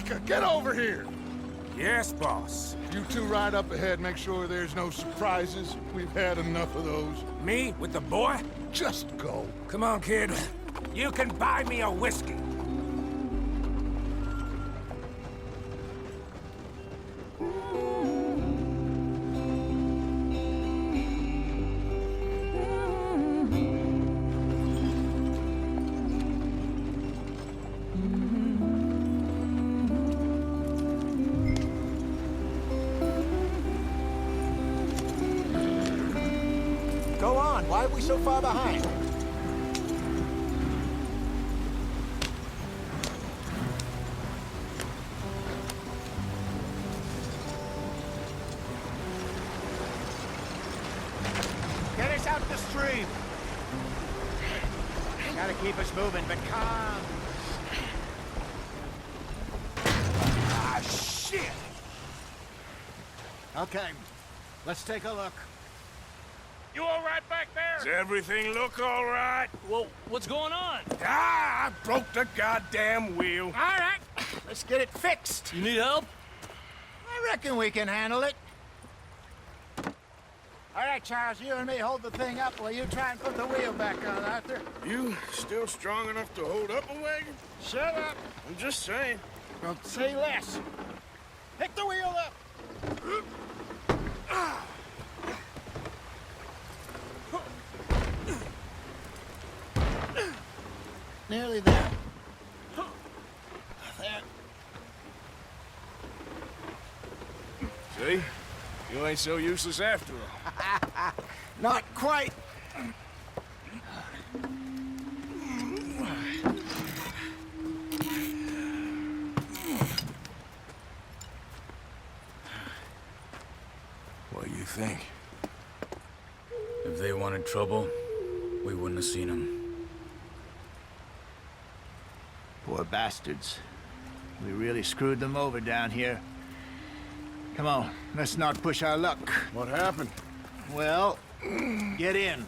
Micah, get over here! Yes, boss. You two ride up ahead, make sure there's no surprises. We've had enough of those. Me with the boy? Just go. Come on, kid. You can buy me a whiskey. Go on, why are we so far behind? Get us out the stream! Gotta keep us moving, but calm. Ah, shit! Okay, let's take a look. You all right back there? Does everything look all right? Well, what's going on? Ah, I broke the goddamn wheel. All right, let's get it fixed. You need help? I reckon we can handle it. All right, Charles, you and me hold the thing up while you try and put the wheel back on, Arthur. You still strong enough to hold up a wagon? Shut up. I'm just saying. Well, say less. Pick the wheel up. Nearly there. There. See? You ain't so useless after all. Not quite. What do you think? If they wanted trouble, we wouldn't have seen them. Poor bastards. We really screwed them over down here. Come on, let's not push our luck. What happened? Well, get in.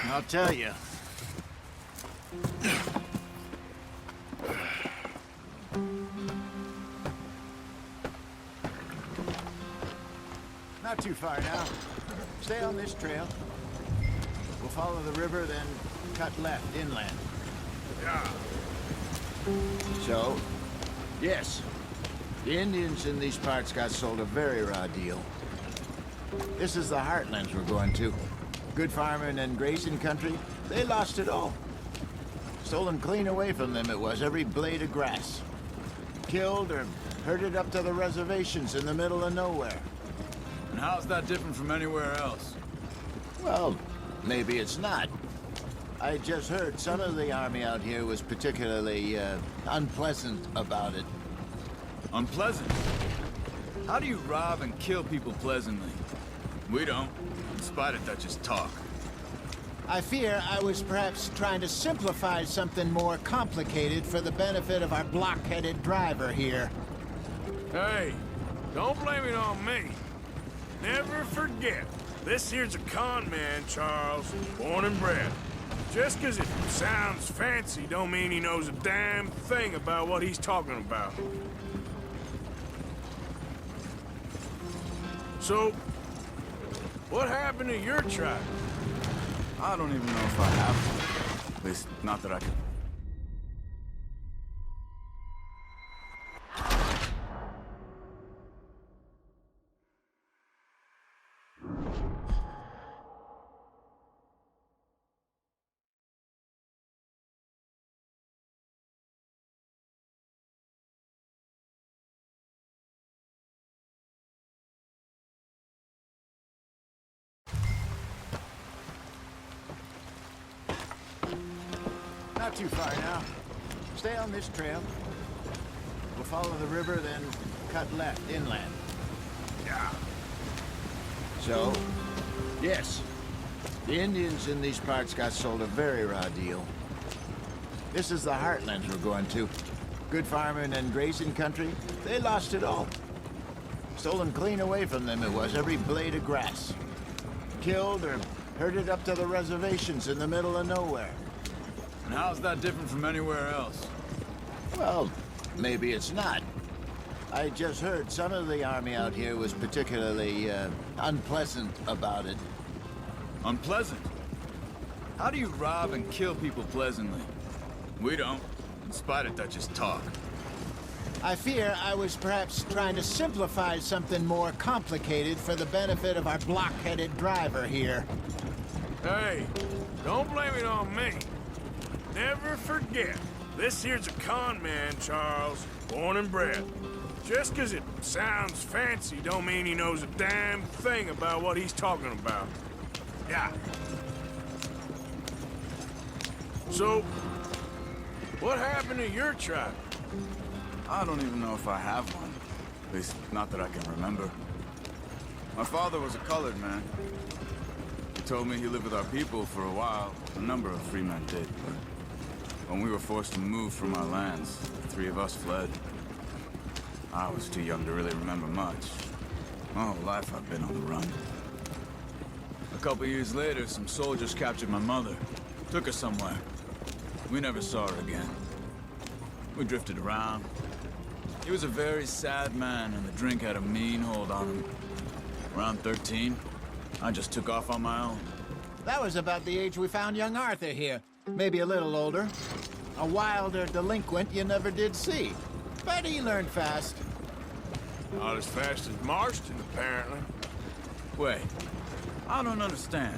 I'll tell you. Not too far now. Stay on this trail. We'll follow the river, then cut left inland. Yeah. So, yes, the Indians in these parts got sold a very raw deal. This is the heartlands we're going to. Good farming and grazing country, they lost it all. Stolen clean away from them it was, every blade of grass. Killed or herded up to the reservations in the middle of nowhere. And how's that different from anywhere else? Well, maybe it's not. I just heard some of the army out here was particularly, unpleasant about it. Unpleasant? How do you rob and kill people pleasantly? We don't, in spite of Dutch's talk. I fear I was perhaps trying to simplify something more complicated for the benefit of our block-headed driver here. Hey, don't blame it on me. Never forget, this here's a con man, Charles, born and bred. Just 'cause it sounds fancy don't mean he knows a damn thing about what he's talking about. So, what happened to your tribe? I don't even know if I have one. At least, not that I can. Not too far now. Stay on this trail. We'll follow the river, then cut left inland. Yeah. So, yes, the Indians in these parts got sold a very raw deal. This is the heartlands we're going to. Good farming and grazing country, they lost it all. Stolen clean away from them it was, every blade of grass. Killed or herded up to the reservations in the middle of nowhere. And how's that different from anywhere else? Well, maybe it's not. I just heard some of the army out here was particularly unpleasant about it. Unpleasant? How do you rob and kill people pleasantly? We don't, in spite of Dutch's talk. I fear I was perhaps trying to simplify something more complicated for the benefit of our block-headed driver here. Hey, don't blame it on me. Never forget, this here's a con man, Charles, born and bred. Just 'cause it sounds fancy don't mean he knows a damn thing about what he's talking about. Yeah. So, what happened to your tribe? I don't even know if I have one. At least, not that I can remember. My father was a colored man. He told me he lived with our people for a while. A number of free men did, but when we were forced to move from our lands, the three of us fled. I was too young to really remember much. My whole life I've been on the run. A couple years later, some soldiers captured my mother. Took her somewhere. We never saw her again. We drifted around. He was a very sad man, and the drink had a mean hold on him. Around 13, I just took off on my own. That was about the age we found young Arthur here. Maybe a little older. A wilder delinquent you never did see. But he learned fast. Not as fast as Marston, apparently. Wait, I don't understand.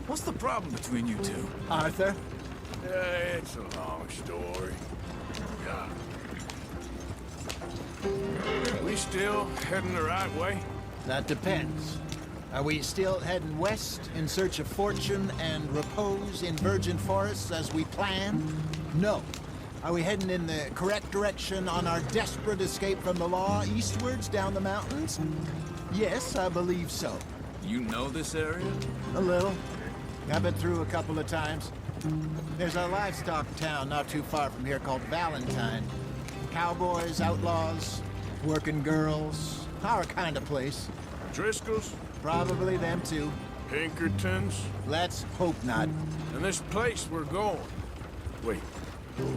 What's the problem between you two? Arthur? Yeah, it's a long story. Yeah. We still heading the right way? That depends. Are we still heading west in search of fortune and repose in virgin forests as we planned? No. Are we heading in the correct direction on our desperate escape from the law eastwards down the mountains? Yes, I believe so. You know this area? A little. I've been through a couple of times. There's a livestock town not too far from here called Valentine. Cowboys, outlaws, working girls, our kind of place. Driscoll's? Probably them too. Pinkertons? Let's hope not. And this place we're going. Wait,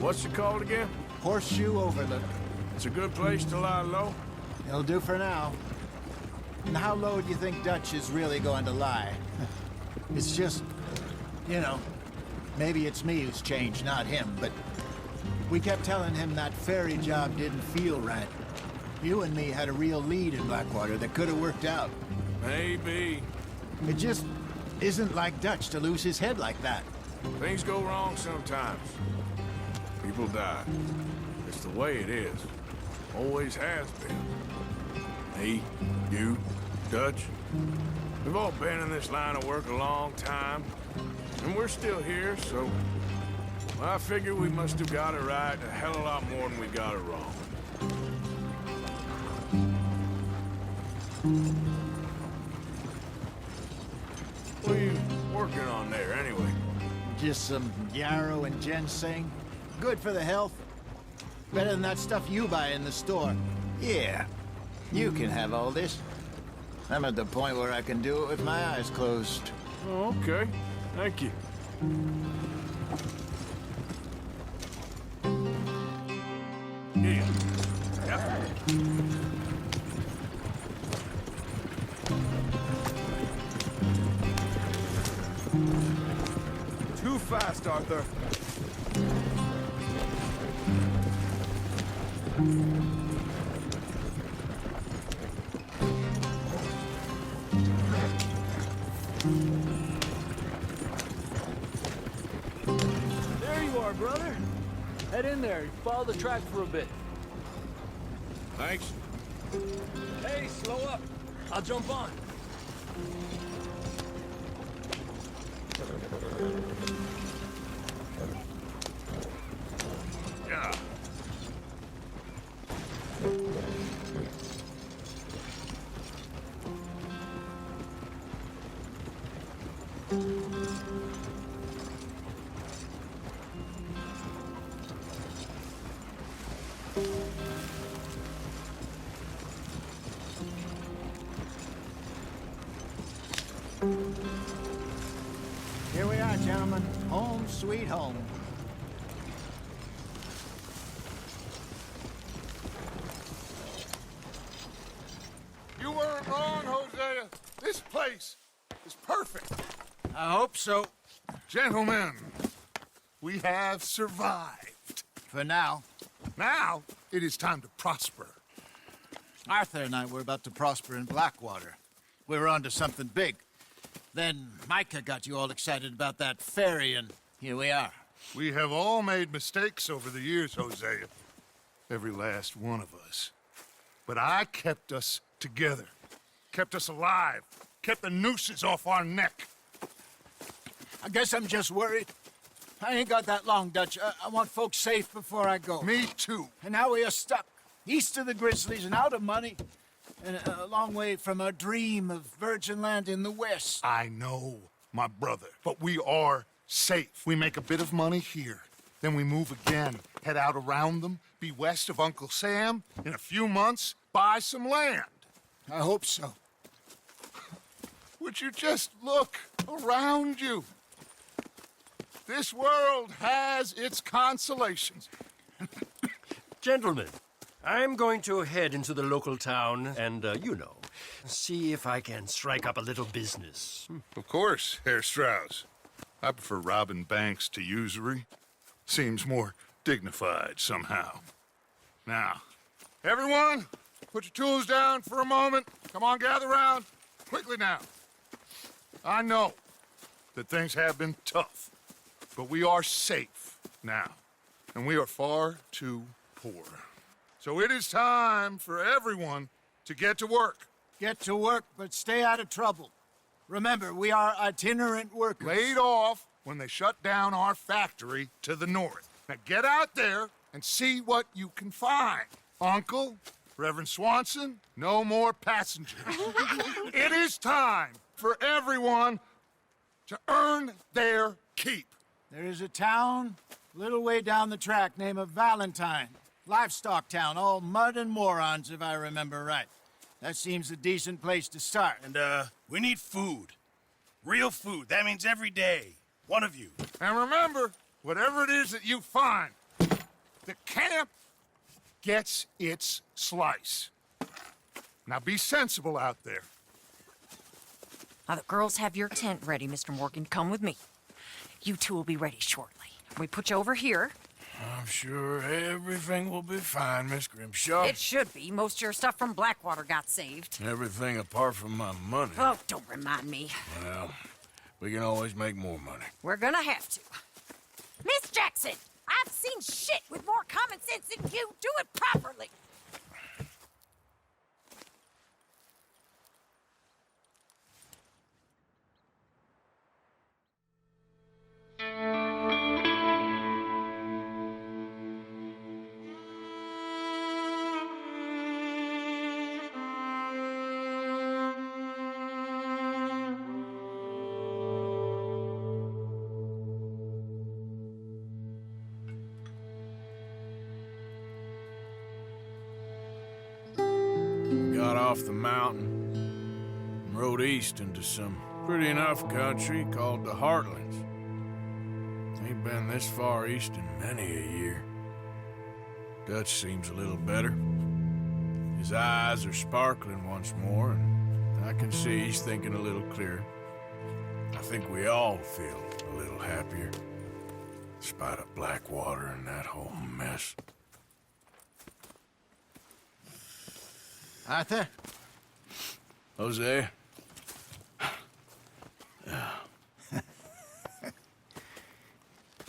what's it called again? Horseshoe Overlook. It's a good place to lie low? It'll do for now. And how low do you think Dutch is really going to lie? It's just, you know, maybe it's me who's changed, not him, but we kept telling him that ferry job didn't feel right. You and me had a real lead in Blackwater that could have worked out. Maybe. It just isn't like Dutch to lose his head like that. Things go wrong sometimes. People die. It's the way it is. Always has been. Me, you, Dutch. We've all been in this line of work a long time. And we're still here, so... well, I figure we must have got it right a hell of a lot more than we got it wrong. What are you working on there, anyway? Just some yarrow and ginseng. Good for the health. Better than that stuff you buy in the store. Yeah, you can have all this. I'm at the point where I can do it with my eyes closed. Oh, okay. Thank you. Yeah. Yep. Too fast, Arthur. There you are, brother. Head in there. Follow the track for a bit. Thanks. Hey, slow up. I'll jump on. Yeah. Here we are, gentlemen. Home sweet home. on, Hosea. This place is perfect. I hope so. Gentlemen, we have survived. For now. Now, it is time to prosper. Arthur and I were about to prosper in Blackwater. We were onto something big. Then Micah got you all excited about that ferry, and here we are. We have all made mistakes over the years, Hosea. Every last one of us. But I kept us together. Kept us alive. Kept the nooses off our neck. I guess I'm just worried. I ain't got that long, Dutch. I want folks safe before I go. Me too. And now we are stuck, east of the Grizzlies and out of money, and a long way from our dream of virgin land in the west. I know, my brother, but we are safe. We make a bit of money here. Then we move again, head out around them, be west of Uncle Sam. In a few months, buy some land. I hope so. Would you just look around you? This world has its consolations. Gentlemen, I'm going to head into the local town and, see if I can strike up a little business. Of course, Herr Strauss. I prefer robbing banks to usury. Seems more dignified somehow. Now, everyone, put your tools down for a moment. Come on, gather round. Quickly now. I know that things have been tough, but we are safe now, and we are far too poor. So it is time for everyone to get to work. Get to work, but stay out of trouble. Remember, we are itinerant workers. Laid off when they shut down our factory to the north. Now get out there and see what you can find. Uncle, Reverend Swanson, no more passengers. It is time for everyone to earn their keep. There is a town a little way down the track named Valentine. Livestock town, all mud and morons, if I remember right. That seems a decent place to start. And, we need food. Real food. That means every day. One of you. And remember, whatever it is that you find, the camp gets its slice. Now be sensible out there. Now, the girls have your tent ready, Mr. Morgan. Come with me. You two will be ready shortly. We put you over here. I'm sure everything will be fine, Miss Grimshaw. It should be. Most of your stuff from Blackwater got saved. Everything apart from my money. Oh, don't remind me. Well, we can always make more money. We're gonna have to. Miss Jackson, I've seen shit with more common sense than you. Do it properly. Got off the mountain and rode east into some pretty enough country called the Heartlands. Ain't been this far east in many a year. Dutch seems a little better. His eyes are sparkling once more, and I can see he's thinking a little clearer. I think we all feel a little happier, despite of Blackwater and that whole mess. Arthur? Jose?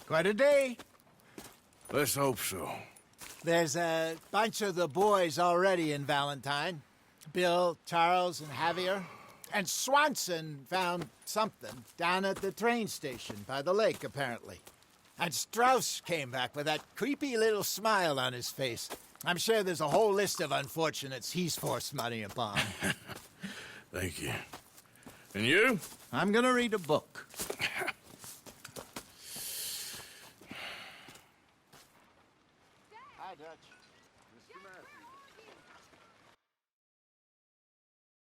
Quite a day. Let's hope so. There's a bunch of the boys already in Valentine. Bill, Charles, and Javier. And Swanson found something down at the train station by the lake, apparently. And Strauss came back with that creepy little smile on his face. I'm sure there's a whole list of unfortunates he's forced money upon. Thank you. And you? I'm gonna read a book.